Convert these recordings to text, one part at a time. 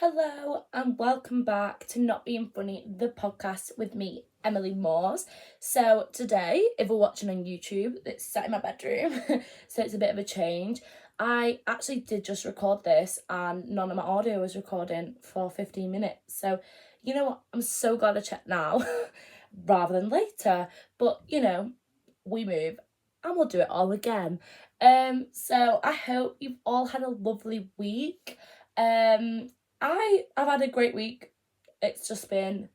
Hello and welcome back to Not Being Funny, the podcast with me, Emily Moores. So today, if we're watching on YouTube, it's sat in my bedroom, so it's a bit of a change. I actually did just record this and none of my audio was recording for 15 minutes. So, you know what, I'm so glad I checked now rather than later. But, we move and we'll do it all again. So I hope you've all had a lovely week. I've had a great week. It's just been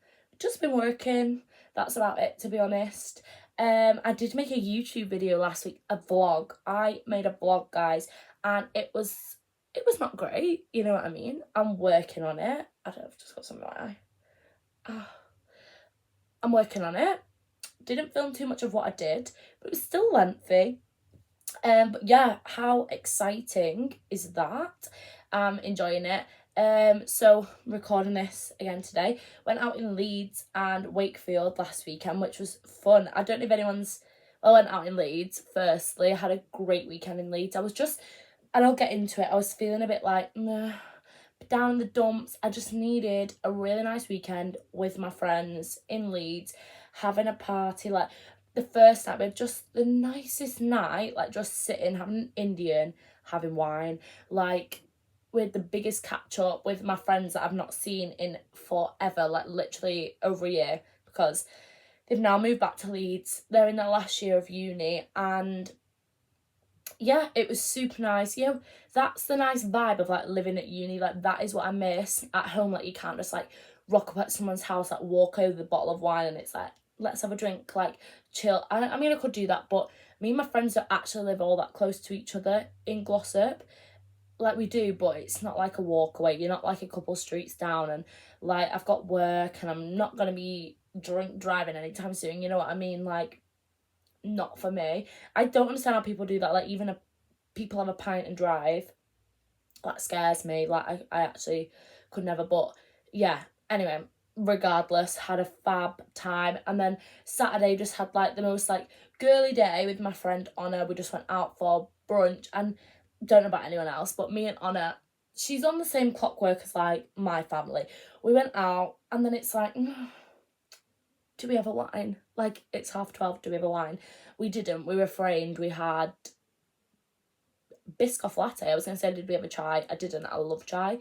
working. That's about it, to be honest. I did make a YouTube video last week, a vlog. I made a vlog, guys, and it was not great. You know what I mean? I'm working on it. I don't know, I've just got something in my eye. I'm working on it. Didn't film too much of what I did, but it was still lengthy. But yeah, how exciting is that? I'm enjoying it. So recording this again today. Went out in Leeds and Wakefield last weekend, which was fun. I don't know if I went out in Leeds firstly. I had a great weekend in Leeds. And I'll get into it, I was feeling a bit like, down in the dumps. I just needed a really nice weekend with my friends in Leeds, having a party, like the first night, but just the nicest night, like just sitting, having an Indian, having wine, like with the biggest catch up with my friends that I've not seen in forever, like literally over a year, because they've now moved back to Leeds. They're in their last year of uni, and yeah, it was super nice. That's the nice vibe of like living at uni. Like that is what I miss at home. Like you can't just like rock up at someone's house, like walk over the bottle of wine and it's like, let's have a drink, like chill. I mean, I could do that, but me and my friends don't actually live all that close to each other in Glossop. Like we do, but it's not like a walk away. You're not like a couple streets down, and like I've got work and I'm not gonna be drink driving anytime soon. You know what I mean? Like, not for me. I don't understand how people do that. Like even people have a pint and drive. That scares me. Like I actually could never. But yeah. Anyway, regardless, had a fab time, and then Saturday just had like the most like girly day with my friend Honor. We just went out for brunch, and don't know about anyone else, but me and Honor, she's on the same clockwork as like my family. We went out, and then it's like, do we have a wine? Like it's 12:30. Do we have a wine? We didn't. We refrained. We had Biscoff latte. I was gonna say, did we have a chai? I didn't. I love chai.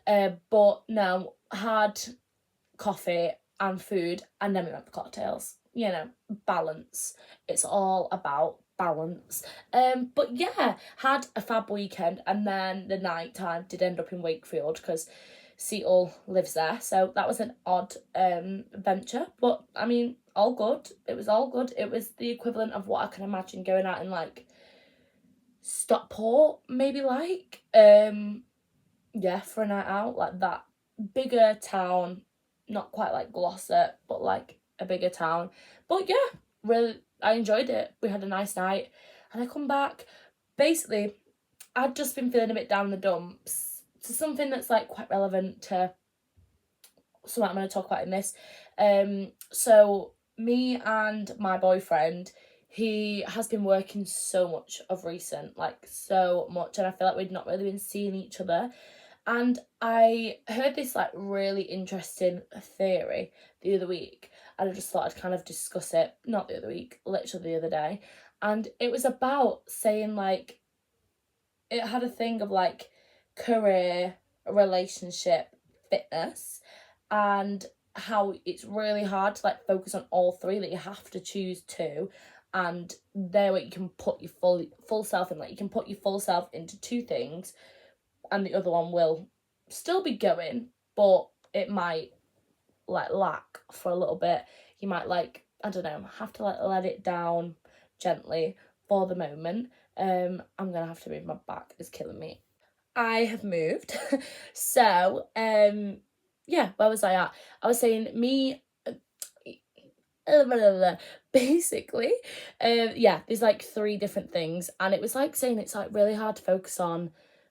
But no, had coffee and food, and then we went for cocktails. Balance. It's all about balance. But yeah, had a fab weekend, and then the night time did end up in Wakefield because Seattle lives there, so that was an odd venture. But I mean, all good. It was all good. It was the equivalent of what I can imagine going out in like Stockport, maybe, like yeah, for a night out, like that bigger town, not quite like Glossop, but like a bigger town. But yeah, really, I enjoyed it. We had a nice night, and I come back. Basically, I'd just been feeling a bit down in the dumps. So something that's like quite relevant to something I'm going to talk about in this. So me and my boyfriend, he has been working so much of recent, like so much, and I feel like we'd not really been seeing each other. And I heard this like really interesting theory the other week, and I just thought I'd kind of discuss it. Not the other week, literally the other day. And it was about saying like, it had a thing of like career, relationship, fitness, and how it's really hard to like focus on all three, that you have to choose two, and there where you can put your full self in. Like you can put your full self into two things, and the other one will still be going, but it might like lack for a little bit. You might like, I don't know, have to like let it down gently for the moment. I'm gonna have to move, my back is killing me. I have moved. So yeah, where was I at? I was saying me basically, yeah, there's like three different things, and it was like saying it's like really hard to focus on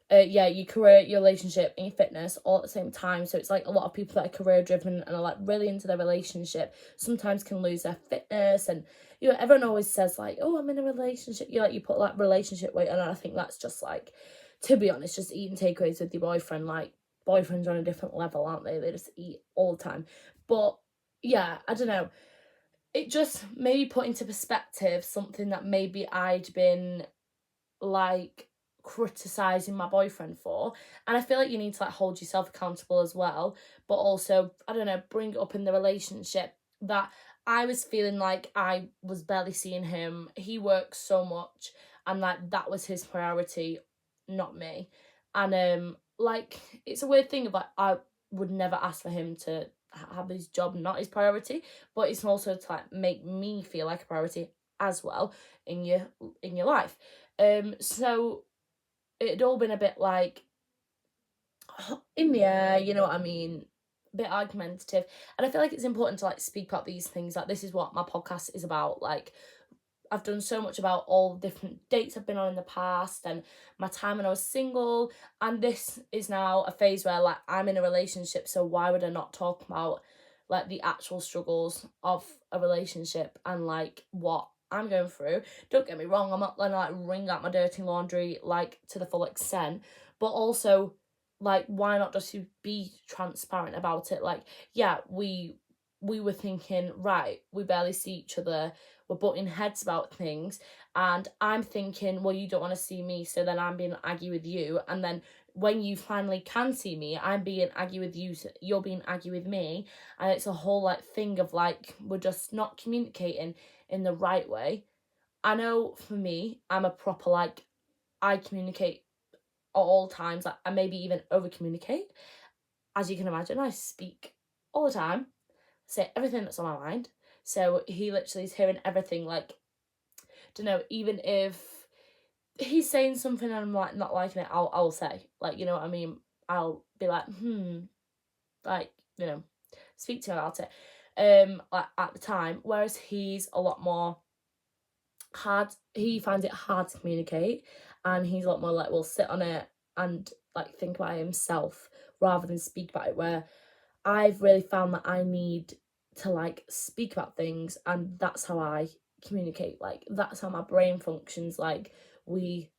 your career, your relationship, and your fitness all at the same time. So it's like a lot of people that are career driven and are like really into their relationship sometimes can lose their fitness. And everyone always says like, oh, I'm in a relationship, you put like relationship weight on, and I think that's just like, to be honest, just eating takeaways with your boyfriend. Like, boyfriends are on a different level, aren't they? They just eat all the time. But yeah, I don't know. It just maybe put into perspective something that maybe I'd been like criticizing my boyfriend for. And I feel like you need to like hold yourself accountable as well, but also, I don't know, bring it up in the relationship that I was feeling like I was barely seeing him. He works so much, and like that was his priority, not me. And like it's a weird thing of like I would never ask for him to have his job not his priority, but it's also to like make me feel like a priority as well in your life. So it had all been a bit like in the air, you know what I mean? A bit argumentative. And I feel like it's important to like speak about these things. Like this is what my podcast is about. Like I've done so much about all the different dates I've been on in the past and my time when I was single. And this is now a phase where like I'm in a relationship, so why would I not talk about like the actual struggles of a relationship and like what I'm going through? Don't get me wrong, I'm not gonna like wring out my dirty laundry like to the full extent, but also like why not just be transparent about it? Like, yeah, we were thinking, right, we barely see each other, we're butting heads about things, and I'm thinking, well, you don't want to see me, so then I'm being aggy with you, and then when you finally can see me, I'm being aggy with you, so you're being aggy with me, and it's a whole like thing of like we're just not communicating in the right way. I know for me, I'm a proper like I communicate at all times, like I maybe even over communicate. As you can imagine, I speak all the time, say everything that's on my mind. So he literally is hearing everything. Like, don't know, even if he's saying something and I'm like not liking it, I'll say, like, you know what I mean? I'll be like, like, you know, speak to him about it. Like at the time, whereas he's a lot more hard. He finds it hard to communicate, and he's a lot more like, will sit on it and like think about it himself rather than speak about it. Where I've really found that I need to like speak about things, and that's how I communicate. Like that's how my brain functions. Like we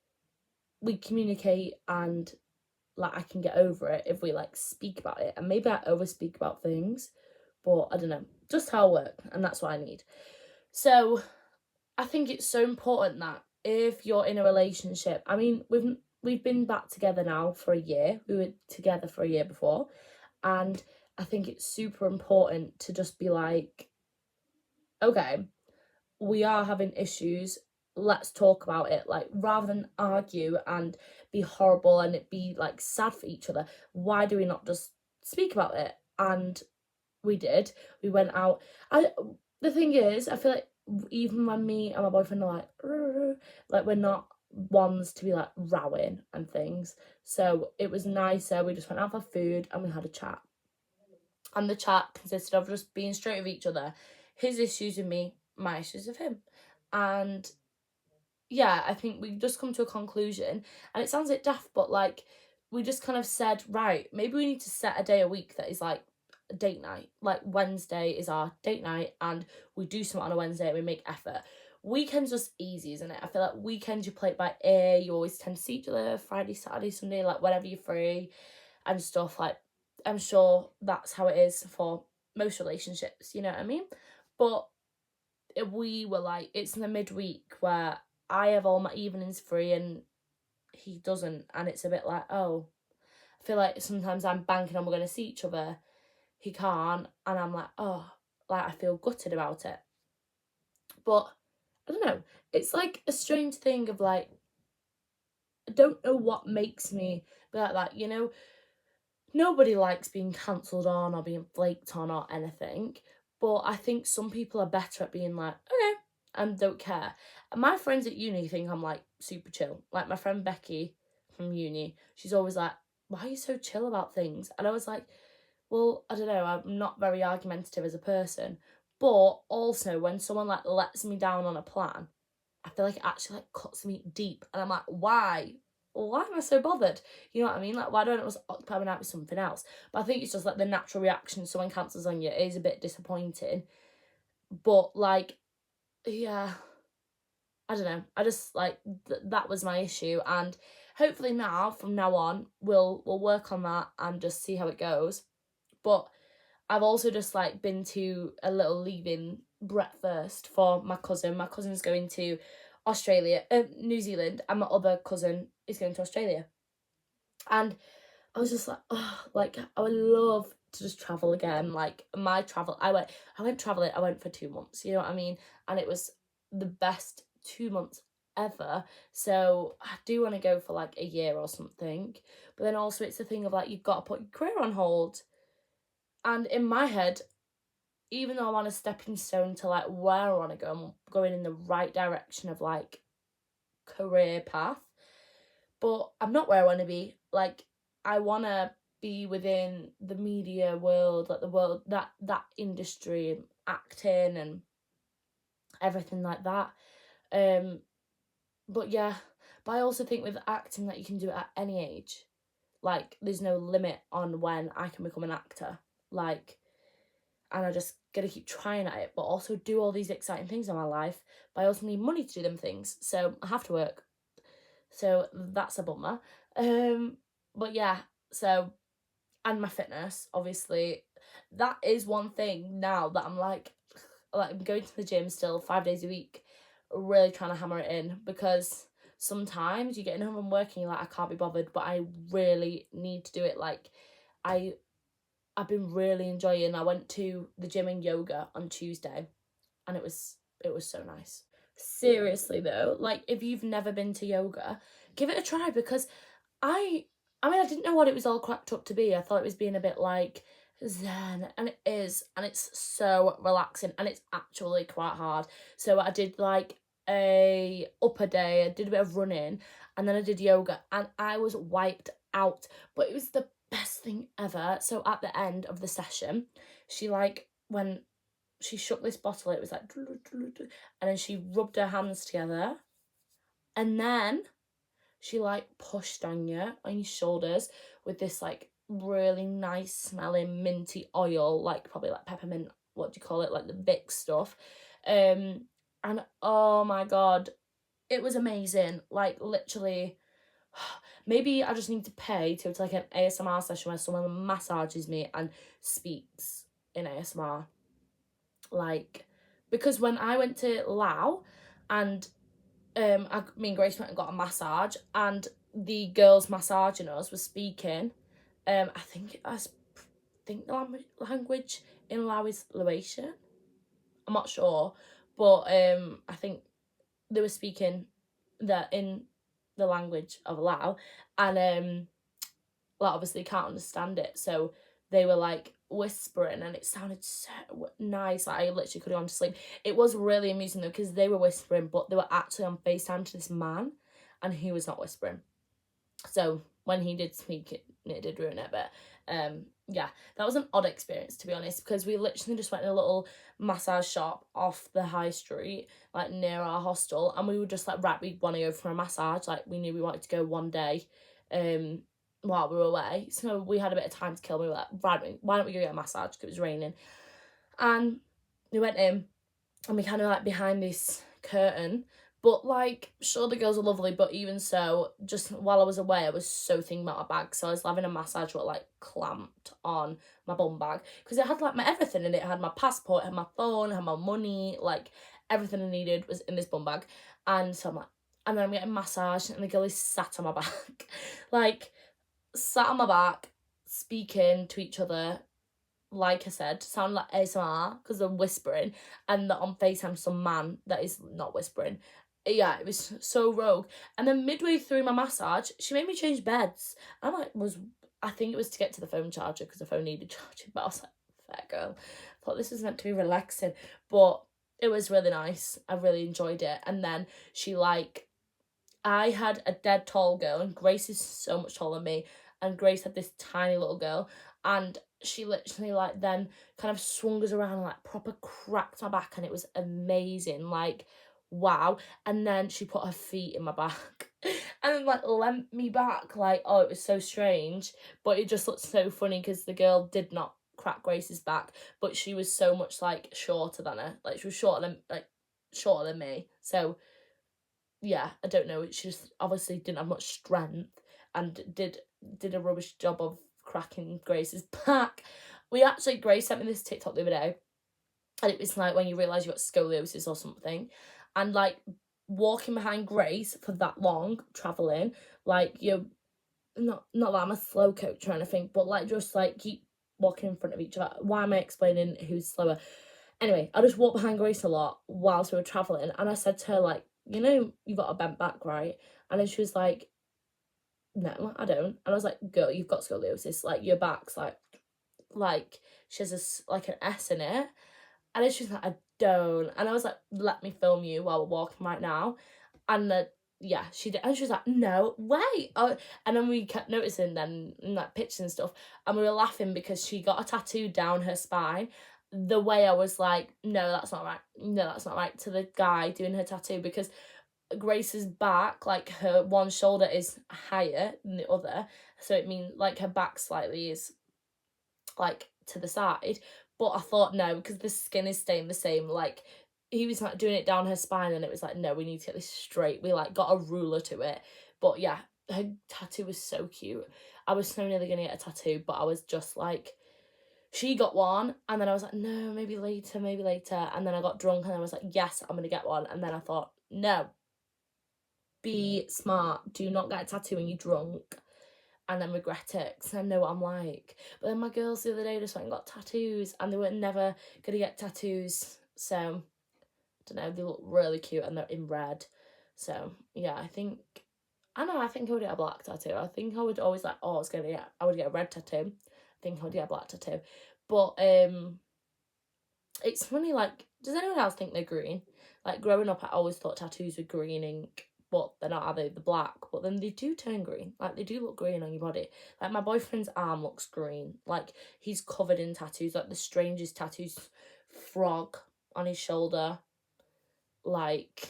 communicate, and like I can get over it if we like speak about it. And maybe I over speak about things, but I don't know, just how I work, and that's what I need. So I think it's so important that if you're in a relationship, I mean, we've been back together now for a year. We were together for a year before, and I think it's super important to just be like, okay, we are having issues. Let's talk about it. Like, rather than argue and be horrible and it be like sad for each other, why do we not just speak about it? And we did. We went out. The thing is, I feel like even when me and my boyfriend are like, "Rrr," like we're not ones to be like rowing and things. So it was nicer. We just went out for food and we had a chat. And the chat consisted of just being straight with each other, his issues with me, my issues with him. And yeah, I think we just come to a conclusion, and it sounds a bit daft, but like we just kind of said, right, maybe we need to set a day a week that is like a date night. Like Wednesday is our date night, and we do something on a Wednesday and we make effort. Weekends just easy, isn't it? I feel like weekends you play it by ear, you always tend to see each other Friday, Saturday, Sunday, like whenever you're free and stuff. Like I'm sure that's how it is for most relationships, you know what I mean? But we were like, it's in the midweek where I have all my evenings free and he doesn't, and it's a bit like, oh, I feel like sometimes I'm banking on we're going to see each other, he can't, and I'm like, oh, like I feel gutted about it. But I don't know, it's like a strange thing of like, I don't know what makes me be like that, you know? Nobody likes being cancelled on or being flaked on or anything, but I think some people are better at being like, okay, and don't care. And my friends at uni think I'm like super chill. Like my friend Becky from uni, she's always like, why are you so chill about things? And I was like, well, I don't know, I'm not very argumentative as a person, but also when someone like lets me down on a plan, I feel like it actually like cuts me deep, and I'm like, why? Why am I so bothered? You know what I mean? Like, why don't I just occupy my night with something else? But I think it's just like the natural reaction. Someone cancels on you is a bit disappointing. But like, yeah, I don't know. I just like that was my issue, and hopefully now, from now on, we'll work on that and just see how it goes. But I've also just like been to a little leaving breakfast for my cousin. My cousin's going to Australia, New Zealand, and my other cousin is going to Australia. And I was just like, oh, like I would love to just travel again. Like my travel, I went traveling. I went for 2 months. You know what I mean? And it was the best 2 months ever. So I do want to go for like a year or something. But then also it's the thing of like you've got to put your career on hold. And in my head, even though I want a stepping stone to like where I want to go, I'm going in the right direction of like career path. But I'm not where I want to be. Like I want to be within the media world, like the world that industry and acting and everything like that. But yeah, but I also think with acting that you can do it at any age. Like there's no limit on when I can become an actor. Like, and I just gotta keep trying at it, but also do all these exciting things in my life. But I also need money to do them things, so I have to work. So that's a bummer. But yeah, so and my fitness, obviously, that is one thing now that I'm like I'm going to the gym still 5 days a week, really trying to hammer it in because sometimes you're getting home from work and you're like, I can't be bothered, but I really need to do it. Like I I've been really enjoying. I went to the gym and yoga on Tuesday and it was so nice. Seriously though, like if you've never been to yoga, give it a try because I I mean I didn't know what it was all cracked up to be. I thought it was being a bit like zen and it is, and it's so relaxing and it's actually quite hard. So I did like a upper day, I did a bit of running and then I did yoga and I was wiped out, but it was the best thing ever. So at the end of the session, she like when she shook this bottle, it was like and then she rubbed her hands together and then she like pushed on you on your shoulders with this like really nice smelling minty oil, like probably like peppermint, what do you call it, like the Vicks stuff. And oh my god, it was amazing. Like literally, maybe I just need to pay to like an ASMR session where someone massages me and speaks in ASMR. Like, because when I went to Lao and me and Grace went and got a massage and the girls massaging us was speaking, I think the language in Lao is Laotian. I'm not sure, but I think they were speaking that in the language of Lao, and like obviously can't understand it, so they were like whispering and it sounded so nice. Like I literally could have gone to sleep. It was really amusing though because they were whispering but they were actually on FaceTime to this man and he was not whispering, so when he did speak it did ruin it. But yeah, that was an odd experience to be honest, because we literally just went in a little massage shop off the high street like near our hostel and we were just like, right, we want to go for a massage. Like we knew we wanted to go one day while we were away, so we had a bit of time to kill. We were like, right, why don't we go get a massage because it was raining, and we went in and we kind of like behind this curtain. But like, sure, the girls are lovely, but even so, just while I was away, I was so thinking about my bag. So I was having a massage with like clamped on my bum bag because it had like my everything in it. It had my passport, it had my phone, it had my money, like everything I needed was in this bum bag. And so I'm like, and then I'm getting a massage, and the girl is sat on my back, like sat on my back, speaking to each other, like I said, sound like ASMR because they're whispering, and that on FaceTime some man that is not whispering. Yeah, it was so rogue. And then midway through my massage, she made me change beds. I think it was to get to the phone charger because the phone needed charging, but I was like, fair girl. I thought this was meant to be relaxing, but it was really nice. I really enjoyed it. And then I had a dead tall girl, and Grace is so much taller than me, and Grace had this tiny little girl, and she literally like then kind of swung us around and like proper cracked my back, and it was amazing, like wow. And then she put her feet in my back and then like leant me back, like oh, it was so strange, but it just looked so funny because the girl did not crack Grace's back, but she was so much like shorter than her, like she was shorter than me, so yeah, I don't know. She just obviously didn't have much strength and did a rubbish job of cracking Grace's back. Grace sent me this TikTok the other day, and it was like when you realise you got scoliosis or something, and like walking behind Grace for that long, travelling, like you're not that I'm a slow coach or anything, but like just like keep walking in front of each other. Why am I explaining who's slower? Anyway, I just walked behind Grace a lot whilst we were travelling, and I said to her, like, you got a bent back, right? And then she was like, no, I don't. And I was like, girl, you've got scoliosis, like your back's like she has like an S in it. And then she was like, I don't. And I was like, let me film you while we're walking right now. And yeah, she did. And she was like, no, wait. Oh. And then we kept noticing then, like, pictures and stuff. And we were laughing because she got a tattoo down her spine. The way I was like, no, that's not right. No, that's not right, to the guy doing her tattoo, because Grace's back, like her one shoulder is higher than the other. So it means like her back slightly is like to the side. But I thought no, because the skin is staying the same. Like he was like doing it down her spine, and it was like, no, we need to get this straight. We like got a ruler to it. But yeah, her tattoo was so cute. I was so nearly gonna get a tattoo, but I was just like, she got one, and then I was like, no, maybe later, maybe later. And then I got drunk, and I was like, yes, I'm gonna get one. And then I thought, no, be smart. Do not get a tattoo when you're drunk and then regret it, because I know what I'm like. But then my girls the other day just went and got tattoos, and they were never going to get tattoos. So, I don't know, they look really cute and they're in red. So, yeah, I think I would get a black tattoo. I think I would always like, oh, I would get a red tattoo. I think I would get a black tattoo. But it's funny, like, does anyone else think they're green? Like, growing up, I always thought tattoos were green ink, but they're not, are they? The black. But then they do turn green. Like, they do look green on your body. Like, my boyfriend's arm looks green. Like, he's covered in tattoos. Like, the strangest tattoos. Frog on his shoulder. Like,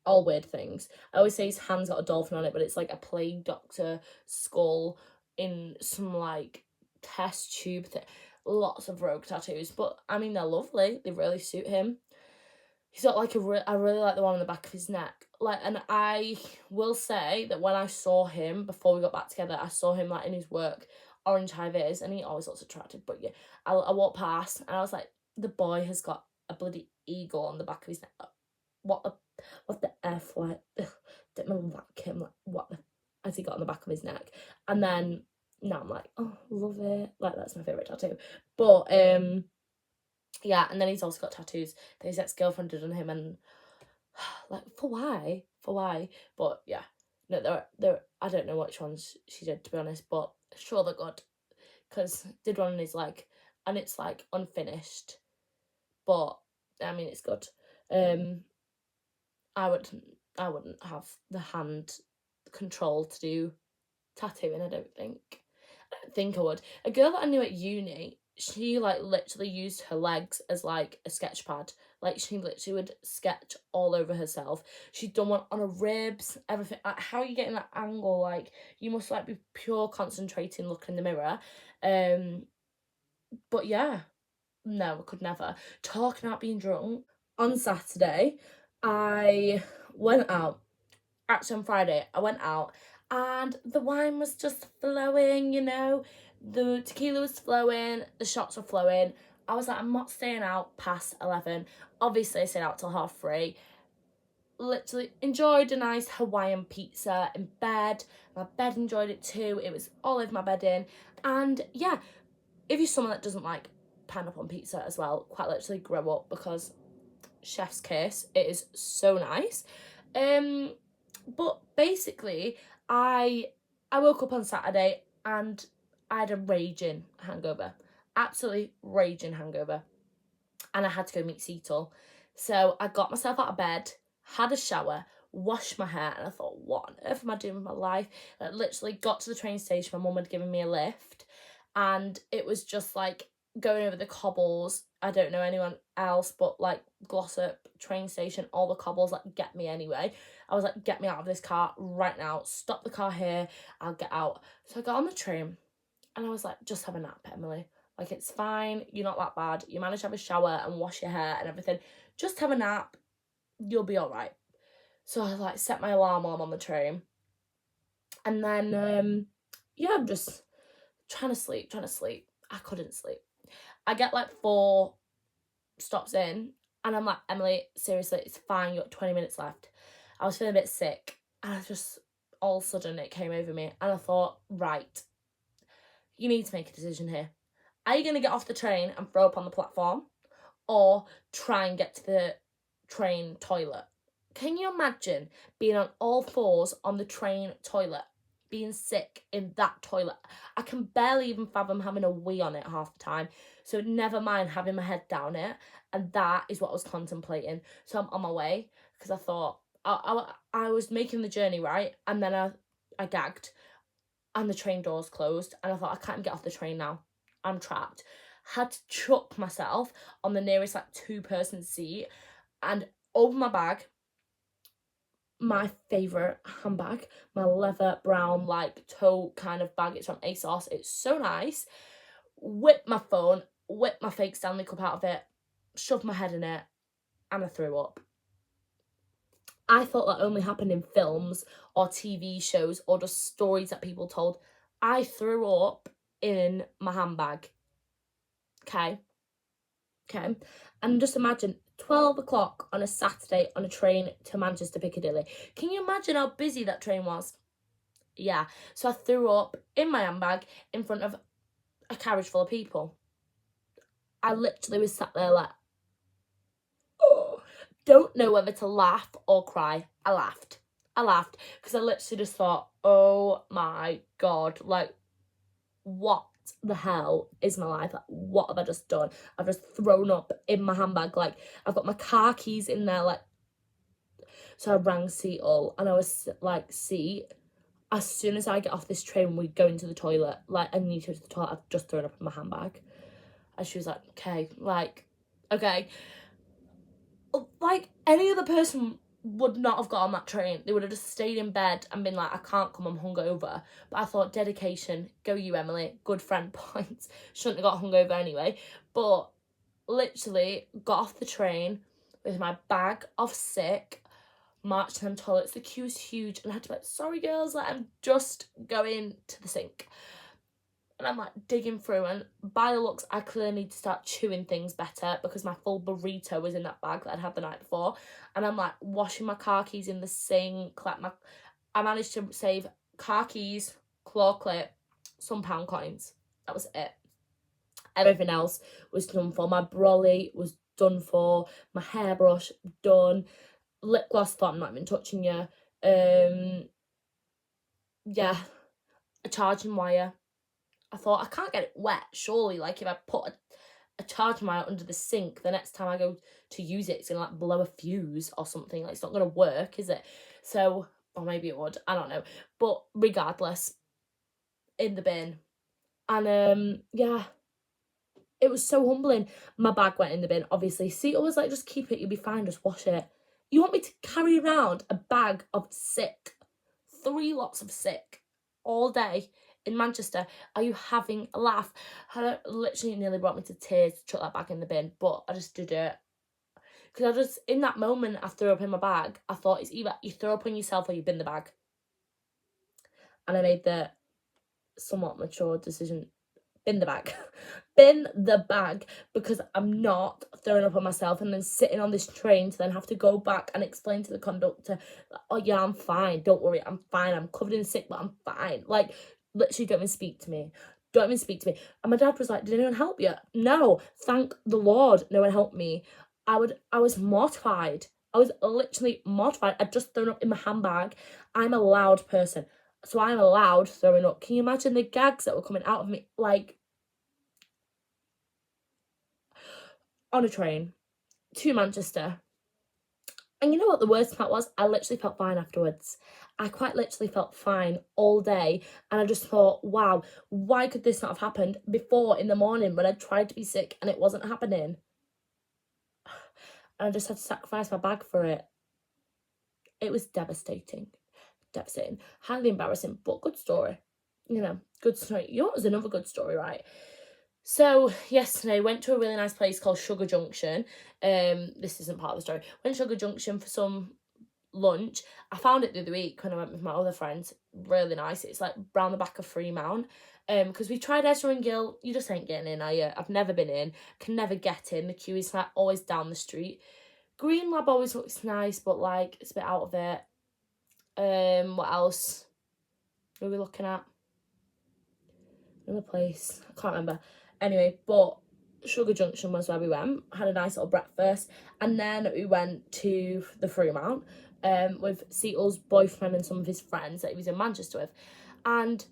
all weird things. I always say his hand's got a dolphin on it, but it's like a plague doctor skull in some, like, test tube thing. Lots of rogue tattoos, but I mean, they're lovely. They really suit him. He's got like I really like the one on the back of his neck. Like, and I will say that when I saw him before we got back together, I saw him like in his work, orange high vis, and he always looks attractive. But yeah, I walked past and I was like, the boy has got a bloody eagle on the back of his neck. What the F, like, didn't like him, like, what the has he got on the back of his neck? And then now I'm like, oh, love it, like, that's my favourite tattoo. But yeah, and then he's also got tattoos that his ex-girlfriend did on him, and like, for why? But yeah, no, there I don't know which ones she did, to be honest, but sure they're good, because did one on his leg, and it's like unfinished, but I mean, it's good. I wouldn't have the hand control to do tattooing, I don't think. I don't think I would. A girl that I knew at uni, she like literally used her legs as like a sketch pad. Like, she literally would sketch all over herself. She'd done one on her ribs, everything. Like, how are you getting that angle? Like, you must like be pure concentrating, looking in the mirror. But yeah, no, I could never. Talking about being drunk, on Saturday, I went out. Actually, on Friday, I went out and the wine was just flowing, the tequila was flowing, the shots were flowing. I was like, I'm not staying out past 11. Obviously, I stayed out till 3:30. Literally enjoyed a nice Hawaiian pizza in bed. My bed enjoyed it too. It was all over my bedding. And yeah, if you're someone that doesn't like pineapple on pizza as well, quite literally grow up, because chef's kiss, it is so nice. But basically, I woke up on Saturday and I had a raging hangover. Absolutely raging hangover. And I had to go meet Seatle. So I got myself out of bed, had a shower, washed my hair, and I thought, what on earth am I doing with my life? And I literally got to the train station. My mum had given me a lift, and it was just like going over the cobbles. I don't know anyone else, but like Glossop train station, all the cobbles, like, get me anyway. I was like, get me out of this car right now. Stop the car here. I'll get out. So I got on the train and I was like, just have a nap, Emily. Like, it's fine. You're not that bad. You managed to have a shower and wash your hair and everything. Just have a nap. you'll be all right. So I like set my alarm while I'm on the train. And then, yeah, I'm just trying to sleep. I couldn't sleep. I get like 4 stops in, and I'm like, Emily, seriously, it's fine. You got 20 minutes left. I was feeling a bit sick, and I just, all of a sudden, it came over me, and I thought, right, you need to make a decision here. Are you going to get off the train and throw up on the platform, or try and get to the train toilet? Can you imagine being on all fours on the train toilet, being sick in that toilet? I can barely even fathom having a wee on it half the time, so never mind having my head down it. And that is what I was contemplating. So I'm on my way, because I thought I was making the journey, right? And then I gagged, and the train doors closed, and I thought, I can't get off the train now. I'm trapped. Had to chuck myself on the nearest like 2-person seat and open my bag, my favourite handbag, my leather brown like tote kind of bag. It's from ASOS. It's so nice. Whip my phone, whip my fake Stanley Cup out of it, shoved my head in it, and I threw up. I thought that only happened in films or TV shows or just stories that people told. I threw up in my handbag. Okay. And just imagine 12 o'clock on a Saturday on a train to Manchester Piccadilly. Can you imagine how busy that train was? Yeah. So I threw up in my handbag in front of a carriage full of people. I literally was sat there like, oh, don't know whether to laugh or cry. I laughed because I literally just thought, oh my God, like, what the hell is my life? Like, what have I just done? I've just thrown up in my handbag. Like, I've got my car keys in there. Like, so I rang Seattle, and I was like, see, as soon as I get off this train, we go into the toilet. Like, I need to go to the toilet. I've just thrown up in my handbag. And she was like, okay. Like, any other person would not have got on that train. They would have just stayed in bed and been like, I can't come, I'm hungover. But I thought, dedication, go you, Emily, good friend points. Shouldn't have got hungover anyway. But literally got off the train with my bag of sick, marched to them toilets. The queue was huge, and I had to be like, sorry girls, like, I'm just going to the sink. And I'm like digging through, and by the looks, I clearly need to start chewing things better, because my full burrito was in that bag that I'd had the night before. And I'm like washing my car keys in the sink. Like, I managed to save car keys, claw clip, some pound coins. That was it. Everything else was done for. My brolly was done for. My hairbrush done. Lip gloss, thought, I'm not even touching you. Yeah, a charging wire. I thought, I can't get it wet, surely. Like, if I put a charging wire under the sink, the next time I go to use it, it's going to, like, blow a fuse or something. Like, it's not going to work, is it? So, or maybe it would. I don't know. But regardless, in the bin. And, yeah, it was so humbling. My bag went in the bin, obviously. Seattle was like, just keep it, you'll be fine, just wash it. You want me to carry around a bag of sick, 3 lots of sick, all day in Manchester? Are you having a laugh? It literally nearly brought me to tears to chuck that back in the bin, but I just did it. Because in that moment, I threw up in my bag. I thought, it's either you throw up on yourself or you bin the bag. And I made the somewhat mature decision, bin the bag. Bin the bag, because I'm not throwing up on myself and then sitting on this train to then have to go back and explain to the conductor, oh yeah, I'm fine, don't worry, I'm fine, I'm covered in sick, but I'm fine. Like, literally, don't even speak to me. And my dad was like, did anyone help you? No, thank the Lord, no one helped me. I was mortified. I was literally mortified. I'd just thrown up in my handbag. I'm a loud person, so I'm allowed throwing up. Can you imagine the gags that were coming out of me? Like, on a train to Manchester. And you know what the worst part was? I literally felt fine afterwards. I quite literally felt fine all day. And I just thought, wow, why could this not have happened before in the morning when I tried to be sick and it wasn't happening? And I just had to sacrifice my bag for it. It was devastating. Highly embarrassing, but good story. You know, good story. You know what was another good story, right? So yesterday went to a really nice place called Sugar Junction. This isn't part of the story. Went to Sugar Junction for some lunch. I found it the other week when I went with my other friends. Really nice. It's like round the back of Fremount. Because we tried Ezra and Gill. You just ain't getting in, are you? I've never been in. Can never get in. The queue is like always down the street. Green Lab always looks nice, but like it's a bit out of it. What else are we looking at? Another place. I can't remember. Anyway, but Sugar Junction was where we went. Had a nice little breakfast. And then we went to the Fremount with Seattle's boyfriend and some of his friends that he was in Manchester with. And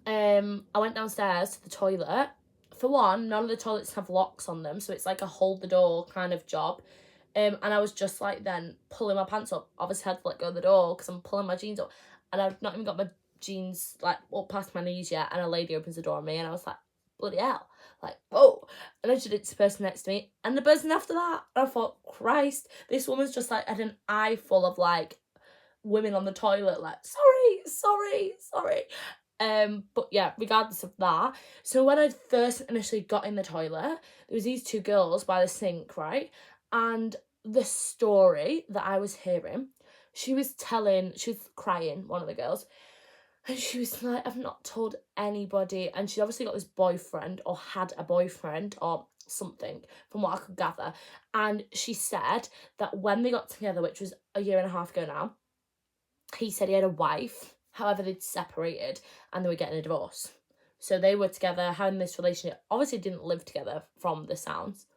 I went downstairs to the toilet. For one, none of the toilets have locks on them, so it's like a hold the door kind of job. And I was just like then pulling my pants up. Obviously, I had to let go of the door because I'm pulling my jeans up, and I've not even got my jeans like up past my knees yet. And a lady opens the door on me, and I was like, bloody hell, like whoa! And then she did to the person next to me, and the person after that. And I thought, Christ, this woman's just like had an eye full of like women on the toilet, like sorry. But yeah, regardless of that, so when I first initially got in the toilet, there was these two girls by the sink, right? And the story that I was hearing, she was crying, one of the girls, and she was like, I've not told anybody. And she obviously got this boyfriend, or had a boyfriend, or something, from what I could gather. And she said that when they got together, which was a year and a half ago now, he said he had a wife. However, they'd separated and they were getting a divorce. So they were together, having this relationship. Obviously didn't live together from the sounds.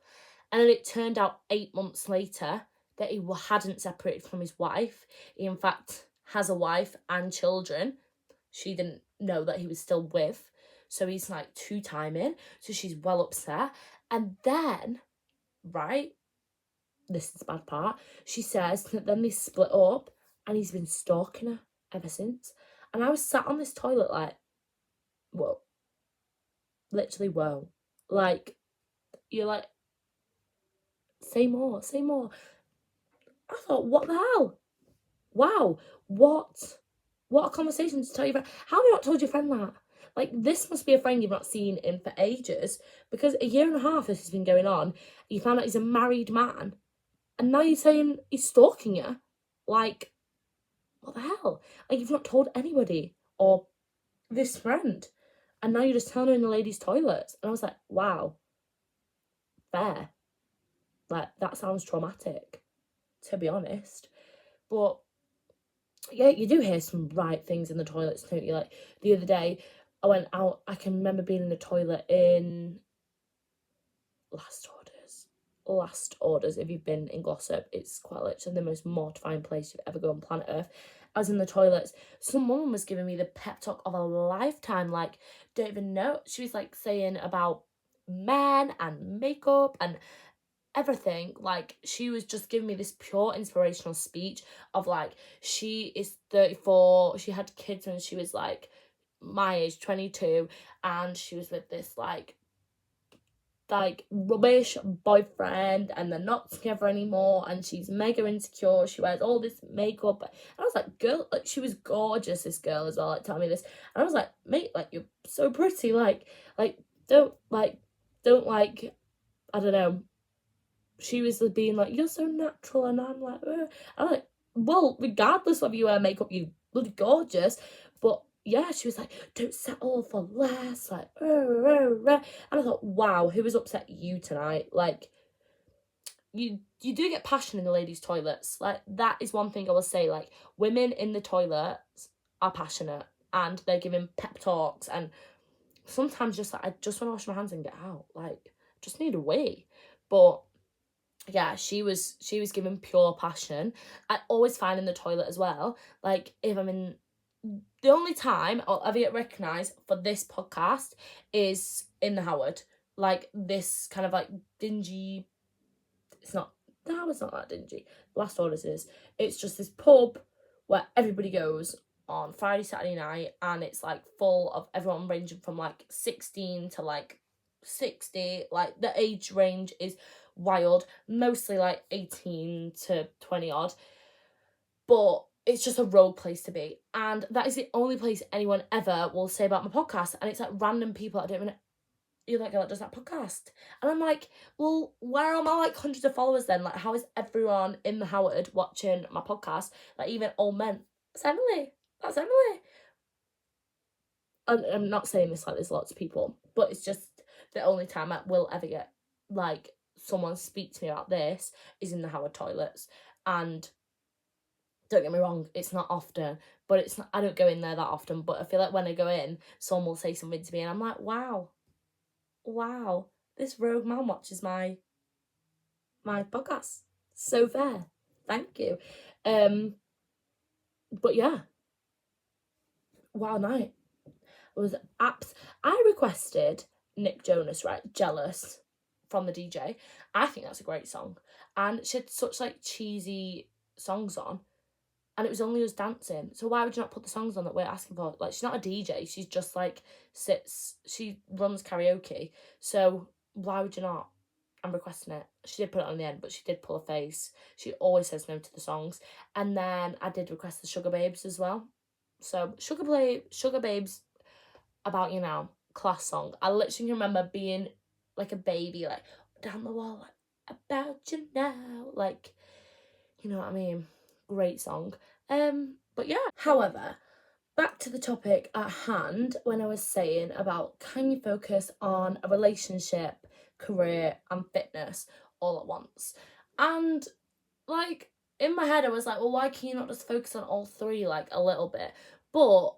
And then it turned out 8 months later that he hadn't separated from his wife. He, in fact, has a wife and children. She didn't know that he was still with. So he's like 2-timing. So she's well upset. And then, right, this is the bad part, she says that then they split up and he's been stalking her ever since. And I was sat on this toilet like, whoa. Literally, whoa. Like, you're like, say more. I thought, what the hell? Wow, what a conversation to tell your friend. How have you not told your friend that? Like, this must be a friend you've not seen in for ages, because a year and a half this has been going on. You found out he's a married man, and now you're saying he's stalking you. Like, what the hell? Like, you've not told anybody, or this friend, and now you're just telling her in the ladies' toilets. And I was like, wow, fair. Like, that sounds traumatic, to be honest. But yeah, you do hear some right things in the toilets, don't you? Like, the other day, I went out, I can remember being in the toilet in Last Orders. If you've been in Glossop, it's quite literally the most mortifying place you've ever gone on planet Earth. I was in the toilets. Some woman was giving me the pep talk of a lifetime. Like, don't even know. She was like saying about men and makeup and everything. Like, she was just giving me this pure inspirational speech of like, she is 34, she had kids when she was like my age, 22, and she was with this like rubbish boyfriend, and they're not together anymore, and she's mega insecure, she wears all this makeup. And I was like, girl, like, she was gorgeous, this girl as well, like, telling me this. And I was like, mate, like, you're so pretty, like don't I don't know. She was being like, you're so natural, and I'm like, I'm like, well, regardless of you wear makeup, you bloody gorgeous. But yeah, she was like, don't settle for less, like, and I thought, wow, who has upset you tonight? Like, you do get passion in the ladies' toilets. Like, that is one thing I will say. Like, women in the toilets are passionate, and they're giving pep talks, and sometimes just like, I just want to wash my hands and get out. Like, just need a wee. But yeah, she was giving pure passion. I always find in the toilet as well, like, if I'm in, the only time I'll ever get recognised for this podcast is in the Howard. Like, this kind of like dingy, the Howard's not that dingy. Last Orders is. It's just this pub where everybody goes on Friday, Saturday night, and it's like full of everyone ranging from like 16 to like 60. Like, the age range is wild, mostly like 18 to 20 odd, but it's just a rogue place to be. And that is the only place anyone ever will say about my podcast. And it's like random people I don't even you're that girl that does that podcast. And I'm like, well, where are my like hundreds of followers then? Like, how is everyone in the Howard watching my podcast? Like, even old men. That's Emily. That's Emily. And I'm not saying this like there's lots of people, but it's just the only time I will ever get like someone speak to me about this is in the Howard toilets. And don't get me wrong, it's not often, but it's not, I don't go in there that often, but I feel like when I go in, someone will say something to me and I'm like, wow, this rogue man watches my podcast. So fair. Thank you. But yeah. Wow night. It was I requested Nick Jonas, right? Jealous from the DJ. I think that's a great song. And she had such like cheesy songs on. And it was only us dancing. So why would you not put the songs on that we're asking for? Like, she's not a DJ. She's just like she runs karaoke. So why would you not? I'm requesting it. She did put it on the end, but she did pull a face. She always says no to the songs. And then I did request the Sugar Babes as well. So Sugar Babes, About You Now, class song. I literally remember being like a baby, like down the wall, like about you now, like, you know what I mean? Great song. But yeah. However, back to the topic at hand, when I was saying about can you focus on a relationship, career, and fitness all at once? And like in my head, I was like, well, why can you not just focus on all three like a little bit? But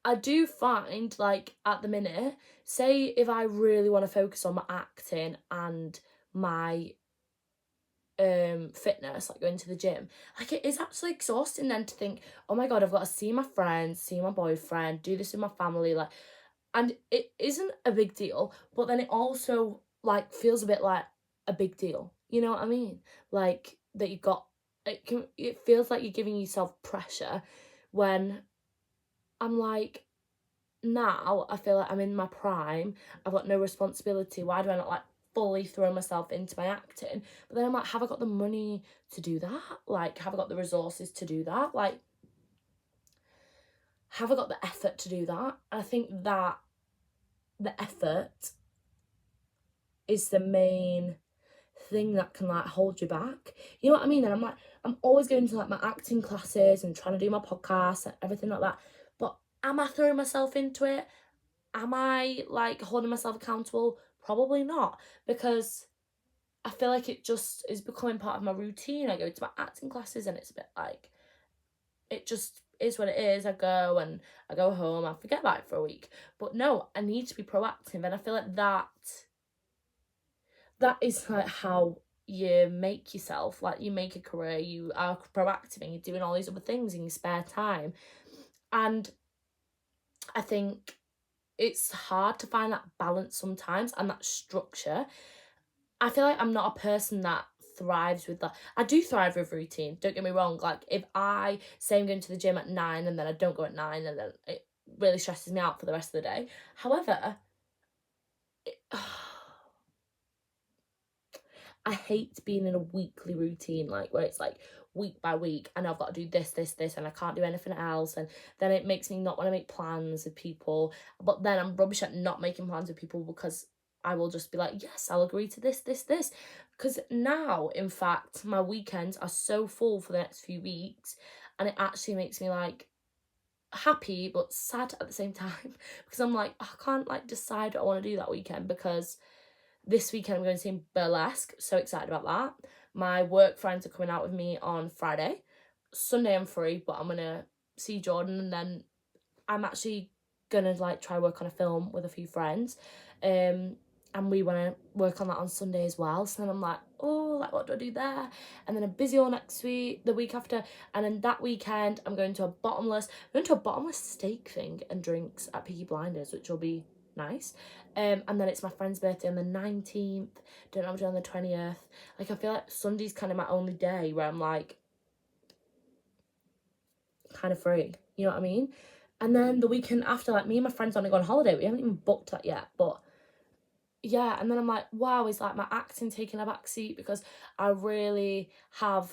I do find like at the minute, say if I really want to focus on my acting and my fitness, like going to the gym, like it is actually exhausting then to think, oh my god, I've got to see my friends, see my boyfriend, do this with my family, like, and it isn't a big deal, but then it also like feels a bit like a big deal, you know what I mean? Like that you've got it feels like you're giving yourself pressure when I'm like, now I feel like I'm in my prime, I've got no responsibility, why do I not like fully throw myself into my acting? But then I'm like, have I got the money to do that? Like, have I got the resources to do that? Like, have I got the effort to do that? And I think that the effort is the main thing that can like hold you back. You know what I mean? And I'm like, I'm always going to like my acting classes and trying to do my podcast and everything like that. But am I throwing myself into it? Am I like holding myself accountable? Probably not, because I feel like it just is becoming part of my routine. I go to my acting classes and it's a bit like, it just is what it is. I go and I go home, I forget about it for a week. But no, I need to be proactive, and I feel like that is like how you make yourself, like you make a career, you are proactive and you're doing all these other things in your spare time. And I think it's hard to find that balance sometimes and that structure. I feel like I'm not a person that thrives with that. I do thrive with routine, don't get me wrong. Like if I say I'm going to the gym at 9 and then I don't go at 9, and then it really stresses me out for the rest of the day. However, I hate being in a weekly routine, like where it's like week by week, and I've got to do this, and I can't do anything else, and then it makes me not want to make plans with people. But then I'm rubbish at not making plans with people because I will just be like, yes, I'll agree to this. Because now, in fact, my weekends are so full for the next few weeks, and it actually makes me like happy but sad at the same time because I'm like, I can't like decide what I want to do that weekend, because this weekend I'm going to see Burlesque. So excited about that. My work friends are coming out with me on Friday. Sunday I'm free, but I'm going to see Jordan, and then I'm actually going to like try work on a film with a few friends. And we want to work on that on Sunday as well. So then I'm like, oh, like what do I do there? And then I'm busy all next week, the week after. And then that weekend I'm going to a bottomless steak thing and drinks at Peaky Blinders, which will be nice. And then it's my friend's birthday on the 19th. Don't know what I'm doing on the 20th. Like I feel like Sunday's kind of my only day where I'm like kind of free. You know what I mean? And then the weekend after, like me and my friends want to go on holiday. We haven't even booked that yet, but yeah. And then I'm like, wow, is like my acting taking a back seat because I really have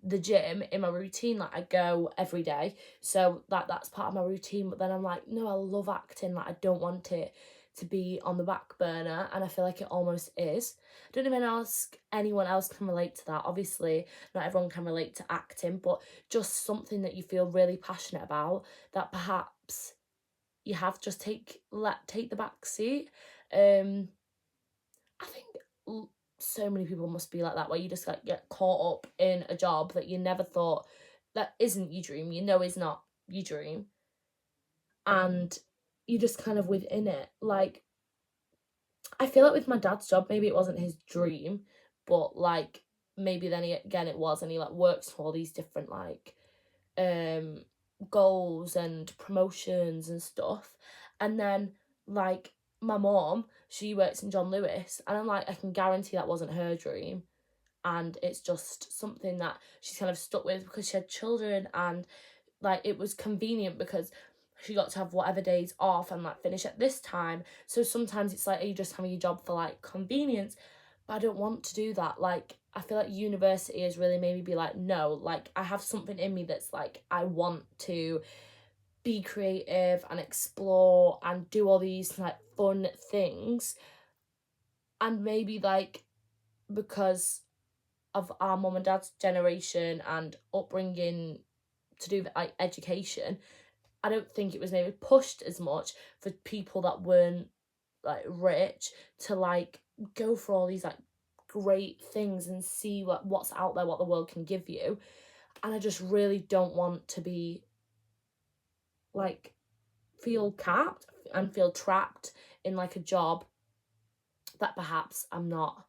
the gym in my routine. Like I go every day, so that's part of my routine. But then I'm like, no, I love acting. Like I don't want it to be on the back burner, and I feel like it almost is. I don't even ask anyone else can relate to that. Obviously, not everyone can relate to acting, but just something that you feel really passionate about that perhaps you have just take the back seat. I think so many people must be like that, where you just like get caught up in a job that you never thought that isn't your dream, you know is not your dream, and you're just kind of within it. Like, I feel like with my dad's job, maybe it wasn't his dream, but like maybe then again it was, and he like works for all these different like um goals and promotions and stuff. And then like my mom, she works in John Lewis, and I'm like, I can guarantee that wasn't her dream, and it's just something that she's kind of stuck with because she had children, and like it was convenient because she got to have whatever days off and like finish at this time. So sometimes it's like, are you just having your job for like convenience? But I don't want to do that. Like, I feel like university has really made me be like, no, like I have something in me that's like, I want to be creative and explore and do all these like fun things. And maybe like because of our mum and dad's generation and upbringing to do with like education, I don't think it was maybe pushed as much for people that weren't like rich to like go for all these like great things and see what's out there, what the world can give you. And I just really don't want to be like feel capped and feel trapped in like a job that perhaps I'm not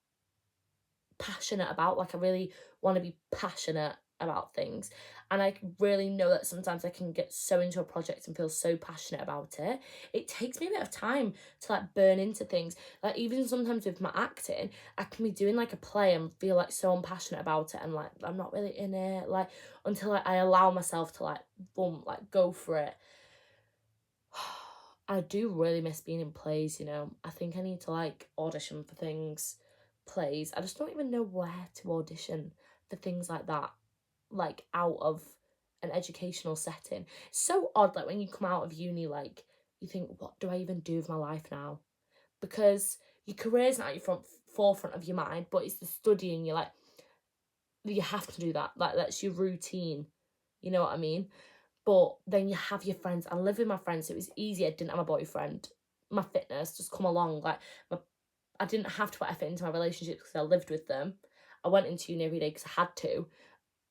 passionate about. Like, I really want to be passionate about things, and I really know that sometimes I can get so into a project and feel so passionate about it. It takes me a bit of time to like burn into things. Like, even sometimes with my acting, I can be doing like a play and feel like so unpassionate about it, and like I'm not really in it, like until like, I allow myself to like boom, like go for it. I do really miss being in plays, you know. I think I need to like audition for things, plays. I just don't even know where to audition for things like that, like out of an educational setting. It's so odd, like when you come out of uni, like you think, what do I even do with my life now? Because your career's not at your forefront of your mind, but it's the studying. You're like, you have to do that. Like, that's your routine. You know what I mean? But then you have your friends. I live with my friends, so it was easy. I didn't have a boyfriend. My fitness just come along. Like, I didn't have to put effort into my relationships because I lived with them. I went into uni every day because I had to.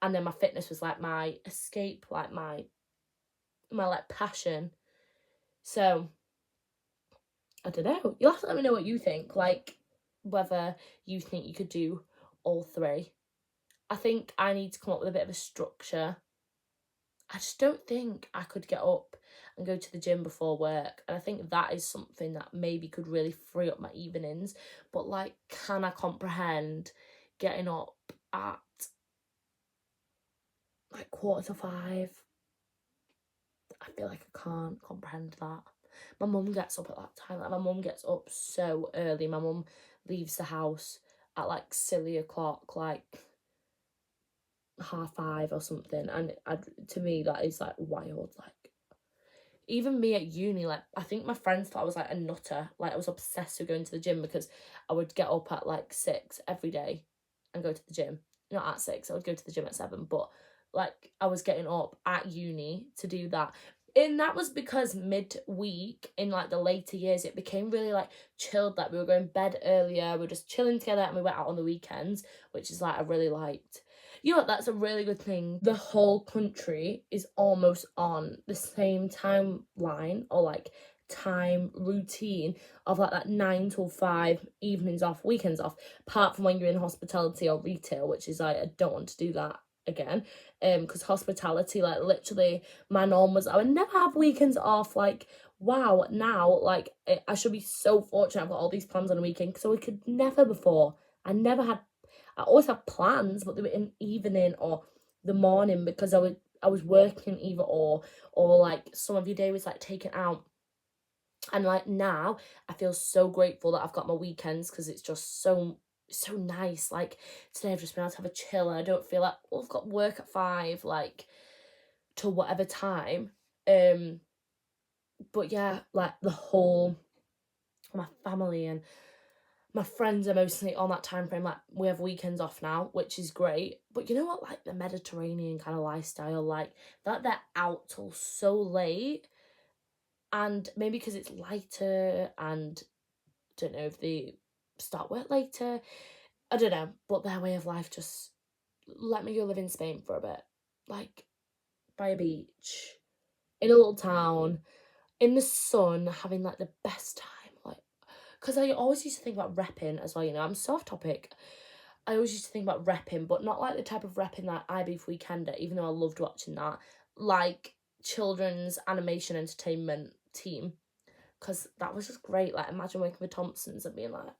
And then my fitness was like my escape, like my like passion. So I don't know. You'll have to let me know what you think. Like, whether you think you could do all three. I think I need to come up with a bit of a structure. I just don't think I could get up and go to the gym before work. And I think that is something that maybe could really free up my evenings. But like, can I comprehend getting up at like 4:45? I feel like I can't comprehend that. My mum gets up at that time. Like, my mum gets up so early. My mum leaves the house at like silly o'clock, like 5:30 or something. And to me, that is like wild. Like, even me at uni, like I think my friends thought I was like a nutter. Like, I was obsessed with going to the gym because I would get up at like 6 every day and go to the gym. Not at 6, I would go to the gym at 7, but like I was getting up at uni to do that. And that was because midweek in like the later years it became really like chilled. Like, we were going to bed earlier, we were just chilling together, and we went out on the weekends, which is like I really liked. You know what, that's a really good thing. The whole country is almost on the same timeline, or like time routine of like that 9 till 5, evenings off, weekends off, apart from when you're in hospitality or retail, which is like, I don't want to do that again. Because hospitality, like literally my norm was I would never have weekends off. Like, wow, now like I should be so fortunate I've got all these plans on a weekend, because I could never before. I always had plans, but they were in evening or the morning, because I was working either or like some of your day was like taken out. And like now I feel so grateful that I've got my weekends, because it's just so nice. Like, today I've just been able to have a chill, and I don't feel like, oh, I've got work at 5, like till whatever time. But yeah, like the whole my family and my friends are mostly on that time frame. Like, we have weekends off now, which is great. But you know what, like the Mediterranean kind of lifestyle, like that they're out till so late, and maybe because it's lighter, and don't know if they start work later, I don't know, but their way of life just, let me go live in Spain for a bit, like by a beach, in a little town, in the sun, having like the best time, like, because I always used to think about repping as well. You know, I'm so off topic. I always used to think about repping, but not like the type of repping that I Beef Weekender, even though I loved watching that, like children's animation entertainment team, because that was just great. Like, imagine working with Thompsons and being like,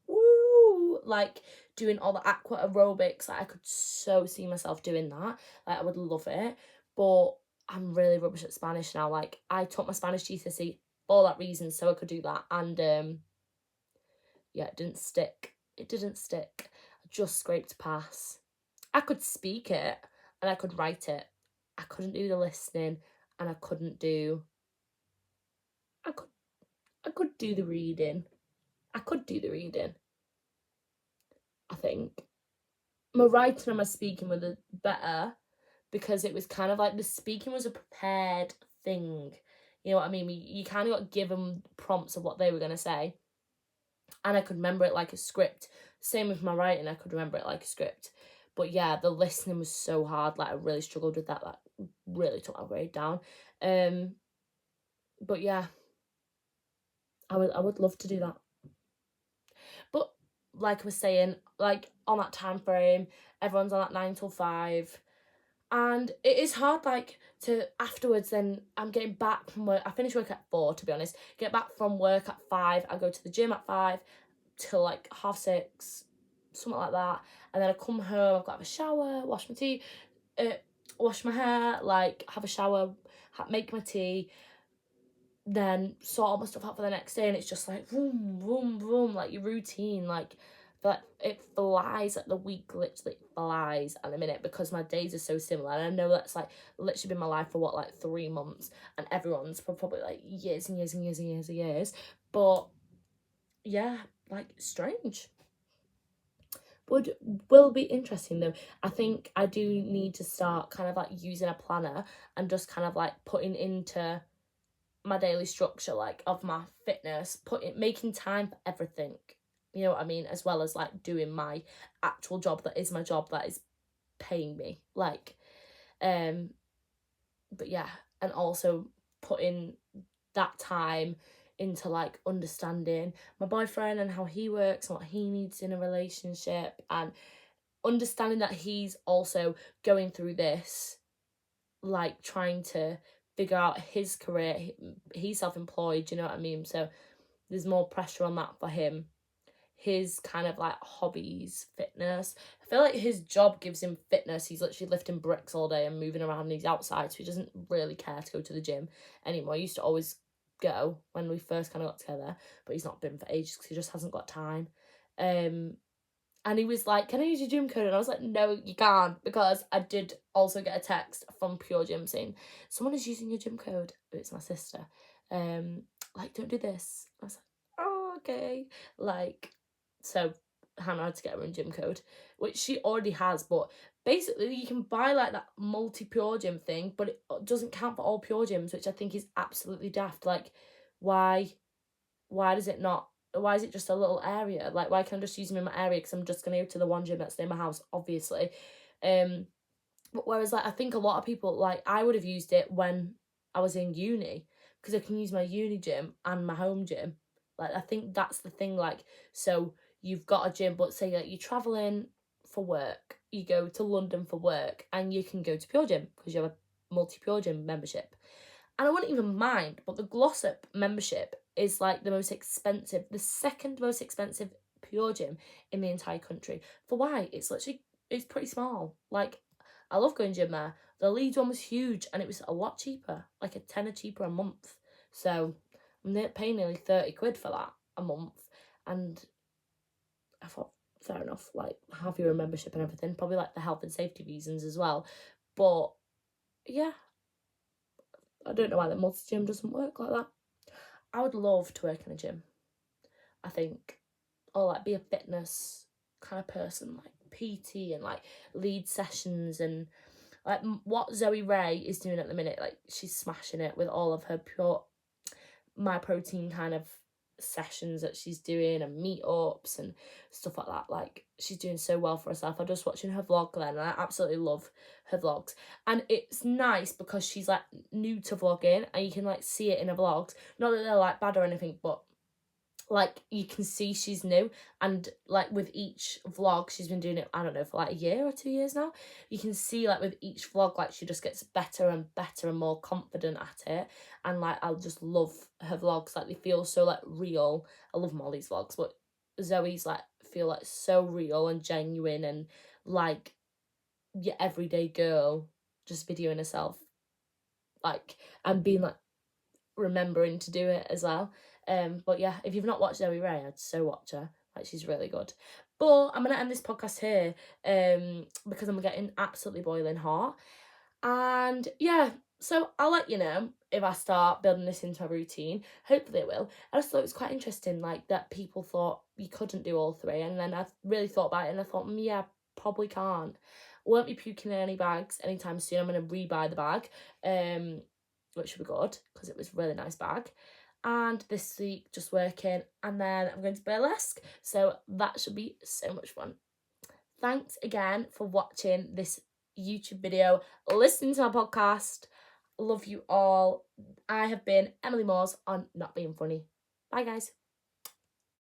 woo, like doing all the aqua aerobics. Like, I could so see myself doing that. Like, I would love it. But I'm really rubbish at Spanish now. Like, I took my Spanish GCSE for that reason, so I could do that. And yeah, it didn't stick. It didn't stick. I just scraped pass. I could speak it and I could write it. I couldn't do the listening, and I couldn't do. I could. I could do the reading. I could do the reading. I think my writing and my speaking were the better, because it was kind of like the speaking was a prepared thing. You know what I mean? You kind of got given prompts of what they were going to say, and I could remember it like a script. Same with my writing, I could remember it like a script. But yeah, the listening was so hard. Like, I really struggled with that. Like, really took my grade down. But yeah, I would love to do that. But like I was saying, like on that time frame, everyone's on that 9 till 5. And it is hard, like, to afterwards. Then I'm getting back from work. I finish work at 4, to be honest. Get back from work at 5. I go to the gym at 5 till like 6:30, something like that. And then I come home. I've got to have a shower, wash my tea, wash my hair, like have a shower, make my tea, then sort all my stuff out for the next day. And it's just like boom, boom, boom, like your routine, like. But it flies, like the week literally flies at the minute, because my days are so similar. And I know that's like literally been my life for what, like 3 months, and everyone's for probably like years and years and years and years and years. But yeah, like strange. Will be interesting though. I think I do need to start kind of like using a planner, and just kind of like putting into my daily structure, like of my fitness, making time for everything. You know what I mean? As well as like doing my actual job, that is my job, that is paying me. Like, but yeah, and also putting that time into like understanding my boyfriend and how he works and what he needs in a relationship, and understanding that he's also going through this, like trying to figure out his career. He's self-employed, you know what I mean? So there's more pressure on that for him. His kind of like hobbies, fitness. I feel like his job gives him fitness. He's literally lifting bricks all day and moving around, and he's outside, so he doesn't really care to go to the gym anymore. He used to always go when we first kind of got together, but he's not been for ages because he just hasn't got time. And he was like, "Can I use your gym code?" And I was like, "No, you can't," because I did also get a text from Pure Gym saying, "Someone is using your gym code." It's my sister. Like, don't do this. I was like, "Oh, okay." Like, so Hannah had to get her own gym code, which she already has. But basically, you can buy like that multi Pure Gym thing, but it doesn't count for all Pure Gyms, which I think is absolutely daft. Like, why? Why does it not? Why is it just a little area? Like, why can't I just use them in my area? Because I'm just going to go to the one gym that's near my house, obviously. But whereas, like, I think a lot of people, like, I would have used it when I was in uni, because I can use my uni gym and my home gym. Like, I think that's the thing. Like, so you've got a gym, but say like you're traveling for work, you go to London for work, and you can go to Pure Gym because you have a multi Pure Gym membership. And I wouldn't even mind, but the Glossop membership is like the most expensive, the second most expensive Pure Gym in the entire country. For why? It's pretty small. Like, I love going gym there. The Leeds one was huge, and it was a lot cheaper, like a tenner cheaper a month. So I'm paying nearly 30 quid for that a month. And I thought, fair enough, like, have your own membership and everything. Probably like the health and safety reasons as well. But yeah, I don't know why the multi gym doesn't work like that. I would love to work in a gym. I think, or like be a fitness kind of person, like PT and like lead sessions, and like what Zoe Ray is doing at the minute. Like she's smashing it with all of her pure My Protein kind of sessions that she's doing and meetups and stuff like that. Like she's doing so well for herself. I'm just watching her vlog then, and I absolutely love her vlogs. And it's nice because she's like new to vlogging, and you can like see it in her vlogs. Not that they're like bad or anything, but like you can see she's new, and like with each vlog she's been doing it, I don't know, for like a year or 2 years now. You can see like with each vlog, like she just gets better and better and more confident at it. And like I just love her vlogs, like they feel so like real. I love Molly's vlogs, but Zoe's like feel like so real and genuine, and like your everyday girl just videoing herself, like, and being like remembering to do it as well. But yeah, if you've not watched Zoe Ray, I'd so watch her. Like she's really good. But I'm gonna end this podcast here because I'm getting absolutely boiling hot. And yeah, so I'll let you know if I start building this into a routine. Hopefully it will. I just thought it was quite interesting, like that people thought you couldn't do all three, and then I really thought about it and I thought, yeah, probably can't. Won't be puking in any bags anytime soon. I'm gonna rebuy the bag. Which should be good because it was a really nice bag. And this week just working, and then I'm going to burlesque, so that should be so much fun. Thanks again for watching this YouTube video, listening to my podcast. Love you all. I have been Emily Moores on Not Being Funny. Bye guys.